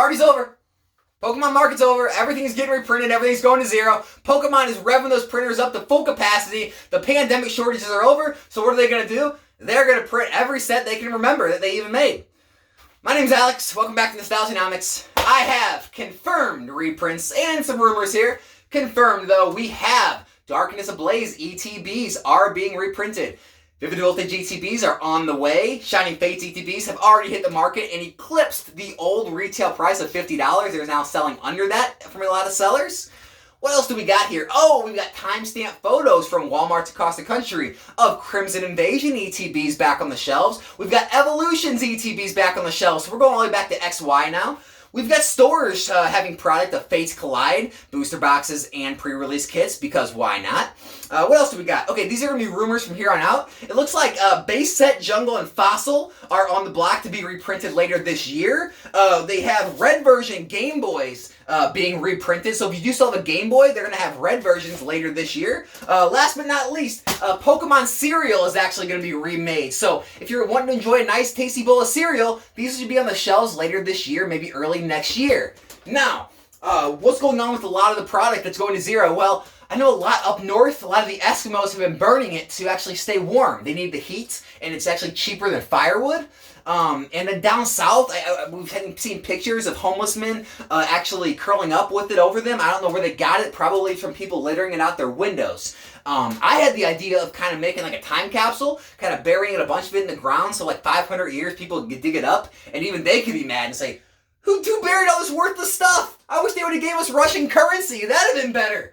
party's over. Pokemon market's over. Everything's getting reprinted. Everything's going to zero. Pokemon is revving those printers up to full capacity. The pandemic shortages are over. So what are they going to do? They're going to print every set they can remember that they even made. My name's Alex. Welcome back to Nostalgianomics. I have confirmed reprints and some rumors here. Confirmed, though, we have Darkness Ablaze ETBs are being reprinted. Vivid Voltage ETBs are on the way. Shining Fates ETBs have already hit the market and eclipsed the old retail price of $50. They're now selling under that from a lot of sellers. What else do we got here? Oh, we've got timestamp photos from Walmarts across the country of Crimson Invasion ETBs back on the shelves. We've got Evolutions ETBs back on the shelves. So we're going all the way back to XY now. We've got stores having product of Fates Collide, booster boxes, and pre-release kits, because why not? What else do we got? Okay, these are going to be rumors from here on out. It looks like Base Set, Jungle, and Fossil are on the block to be reprinted later this year. They have red version Game Boys being reprinted, so if you do still have a Game Boy, they're going to have red versions later this year. Last but not least, Pokemon cereal is actually going to be remade. So if you're wanting to enjoy a nice tasty bowl of cereal, these should be on the shelves later this year, maybe early next year. Now, what's going on with a lot of the product that's going to zero? Well, I know a lot up north, a lot of the Eskimos have been burning it to actually stay warm. They need the heat, and it's actually cheaper than firewood. And then down south, we've seen pictures of homeless men actually curling up with it over them. I don't know where they got it, probably from people littering it out their windows. I had the idea of kind of making like a time capsule, kind of burying a bunch of it in the ground, so like 500 years people could dig it up, and even they could be mad and say, who buried all this worthless stuff? I wish they would have gave us Russian currency. That'd have been better.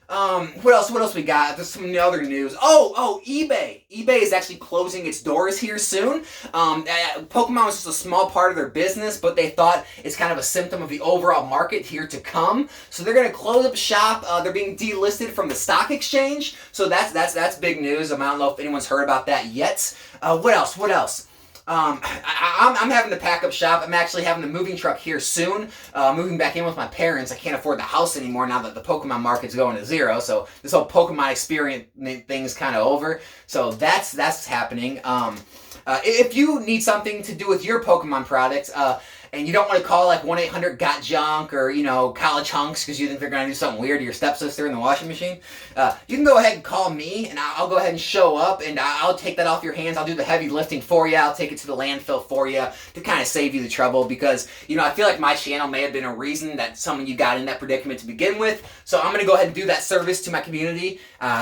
What else we got? There's some other news. Oh, eBay. eBay is actually closing its doors here soon. Pokemon was just a small part of their business, but they thought it's kind of a symptom of the overall market here to come. So they're going to close up shop. They're being delisted from the stock exchange. So that's big news. I don't know if anyone's heard about that yet. What else? I'm having to pack up shop. I'm actually having the moving truck here soon. Moving back in with my parents. I can't afford the house anymore now that the Pokemon market's going to zero. So this whole Pokemon experience thing's kind of over. So that's happening. If you need something to do with your Pokemon products, and you don't want to call like 1-800-GOT-JUNK or, College Hunks because you think they're going to do something weird to your stepsister in the washing machine, you can go ahead and call me, and I'll go ahead and show up, and I'll take that off your hands. I'll do the heavy lifting for you. I'll take it to the landfill for you to kind of save you the trouble because, I feel like my channel may have been a reason that some of you got in that predicament to begin with. So I'm going to go ahead and do that service to my community.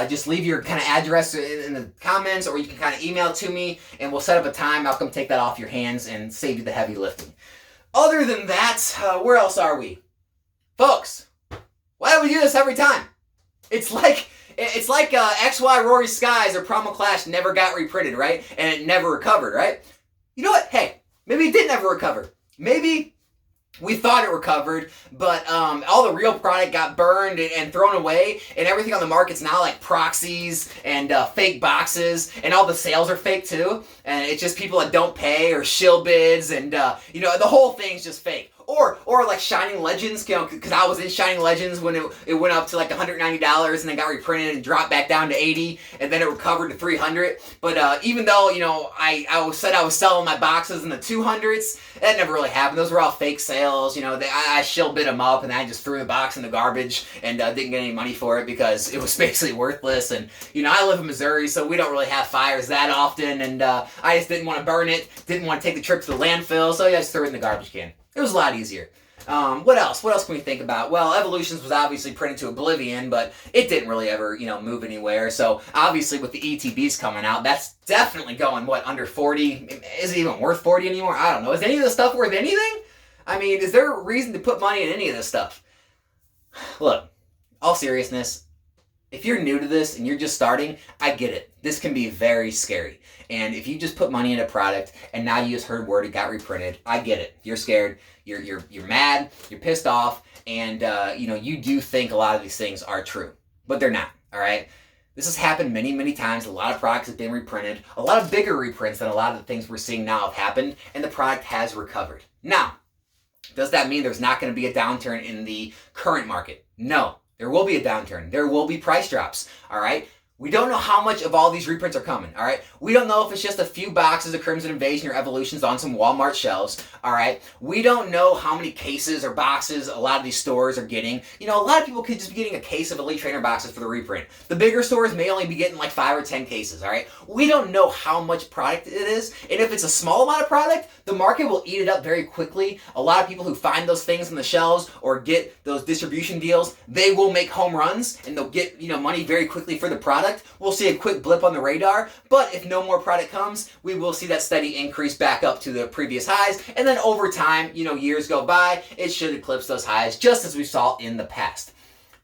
Just leave your kind of address in the comments, or you can kind of email it to me, and we'll set up a time. I'll come take that off your hands and save you the heavy lifting. Other than that, where else are we? Folks, why do we do this every time? It's like XY Rory Skies or Promo Clash never got reprinted, right? And it never recovered, right? You know what? Hey, maybe it did never recover. Maybe we thought it recovered, but all the real product got burned and thrown away, and everything on the market's now like proxies and fake boxes, and all the sales are fake too, and it's just people that don't pay or shill bids, and the whole thing's just fake. Or like Shining Legends, because I was in Shining Legends when it went up to like $190 and then got reprinted and dropped back down to $80, and then it recovered to $300. But even though I said I was selling my boxes in the $200s, that never really happened. Those were all fake sales. I shill bid them up, and I just threw the box in the garbage and didn't get any money for it because it was basically worthless. And I live in Missouri, so we don't really have fires that often, and I just didn't want to burn it, didn't want to take the trip to the landfill, so I just threw it in the garbage can. It was a lot easier. What else? What else can we think about? Well, Evolutions was obviously printed to oblivion, but it didn't really ever, move anywhere. So obviously with the ETBs coming out, that's definitely going, under 40? Is it even worth 40 anymore? I don't know. Is any of this stuff worth anything? I mean, is there a reason to put money in any of this stuff? Look, all seriousness, if you're new to this and you're just starting, I get it. This can be very scary. And if you just put money in a product and now you just heard word it got reprinted, I get it. You're scared. You're mad. You're pissed off. And, you do think a lot of these things are true. But they're not, all right? This has happened many, many times. A lot of products have been reprinted. A lot of bigger reprints than a lot of the things we're seeing now have happened. And the product has recovered. Now, does that mean there's not going to be a downturn in the current market? No. There will be a downturn. There will be price drops, all right? We don't know how much of all these reprints are coming, all right? We don't know if it's just a few boxes of Crimson Invasion or Evolutions on some Walmart shelves, all right? We don't know how many cases or boxes a lot of these stores are getting. You know, a lot of people could just be getting a case of Elite Trainer boxes for the reprint. The bigger stores may only be getting like 5 or 10 cases, all right? We don't know how much product it is, and if it's a small amount of product, the market will eat it up very quickly. A lot of people who find those things on the shelves or get those distribution deals, they will make home runs, and they'll get, you know, money very quickly for the product. We'll see a quick blip on the radar, but if no more product comes, we will see that steady increase back up to the previous highs, and then over time, you know, years go by, it should eclipse those highs just as we saw in the past.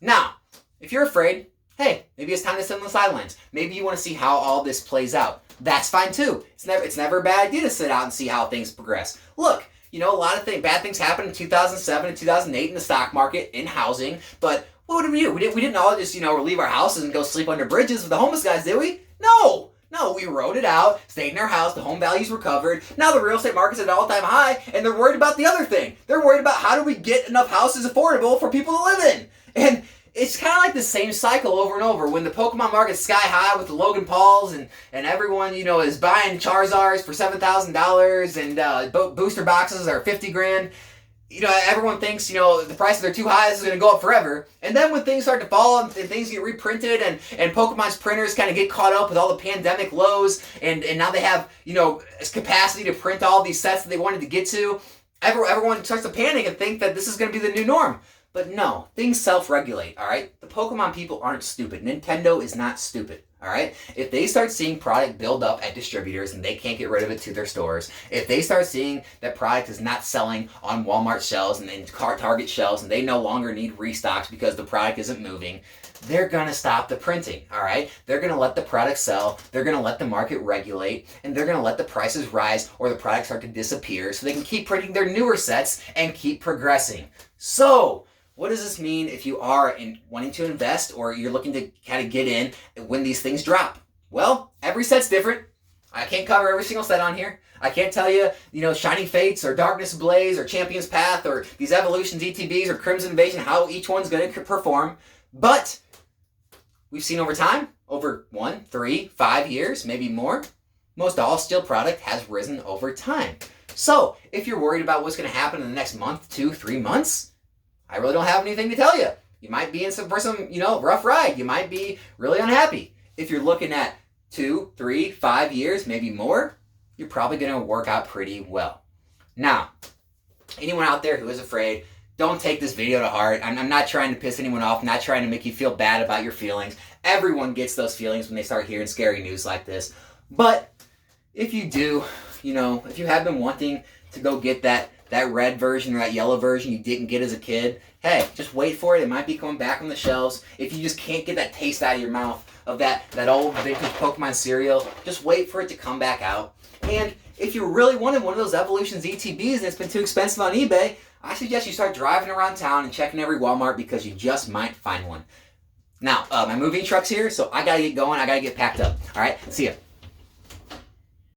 Now, if you're afraid, hey, maybe it's time to sit on the sidelines. Maybe you want to see how all this plays out. That's fine too. It's never a bad idea to sit out and see how things progress. Look, you know, a lot of bad things happened in 2007 and 2008 in the stock market, in housing, but what did we do? We didn't all just, you know, leave our houses and go sleep under bridges with the homeless guys, did we? No, we rode it out, stayed in our house, the home values recovered. Now the real estate market's at an all-time high, and they're worried about the other thing. They're worried about how do we get enough houses affordable for people to live in. And it's kind of like the same cycle over and over. When the Pokemon market's sky high with the Logan Pauls and everyone, you know, is buying Charizards for $7,000 and booster boxes are $50,000. You know, everyone thinks, you know, the prices are too high, this is going to go up forever. And then when things start to fall and things get reprinted and Pokemon's printers kind of get caught up with all the pandemic lows and now they have, you know, capacity to print all these sets that they wanted to get to, everyone starts to panic and think that this is going to be the new norm. But no, things self-regulate, all right? The Pokemon people aren't stupid. Nintendo is not stupid, all right? If they start seeing product build up at distributors and they can't get rid of it to their stores, if they start seeing that product is not selling on Walmart shelves and Target shelves and they no longer need restocks because the product isn't moving, they're going to stop the printing, all right? They're going to let the product sell, they're going to let the market regulate, and they're going to let the prices rise or the products start to disappear so they can keep printing their newer sets and keep progressing. So, what does this mean if you are wanting to invest or you're looking to kind of get in when these things drop? Well, every set's different. I can't cover every single set on here. I can't tell you, you know, Shining Fates or Darkness Ablaze or Champion's Path or these Evolutions ETBs or Crimson Invasion, how each one's going to perform. But we've seen over time, over 1, 3, 5 years, maybe more, most all steel product has risen over time. So if you're worried about what's going to happen in the next month, 2, 3 months, I really don't have anything to tell you. You might be in for some, you know, rough ride. You might be really unhappy. If you're looking at 2, 3, 5 years, maybe more, you're probably going to work out pretty well. Now, anyone out there who is afraid, don't take this video to heart. I'm not trying to piss anyone off. I'm not trying to make you feel bad about your feelings. Everyone gets those feelings when they start hearing scary news like this. But if you do, you know, if you have been wanting to go get that red version or that yellow version you didn't get as a kid, hey, just wait for it. It might be coming back on the shelves. If you just can't get that taste out of your mouth of that old vintage Pokemon cereal, just wait for it to come back out. And if you really wanted one of those Evolutions ETBs and it's been too expensive on eBay, I suggest you start driving around town and checking every Walmart because you just might find one. Now, my moving truck's here, so I gotta get going. I gotta get packed up. All right, see ya.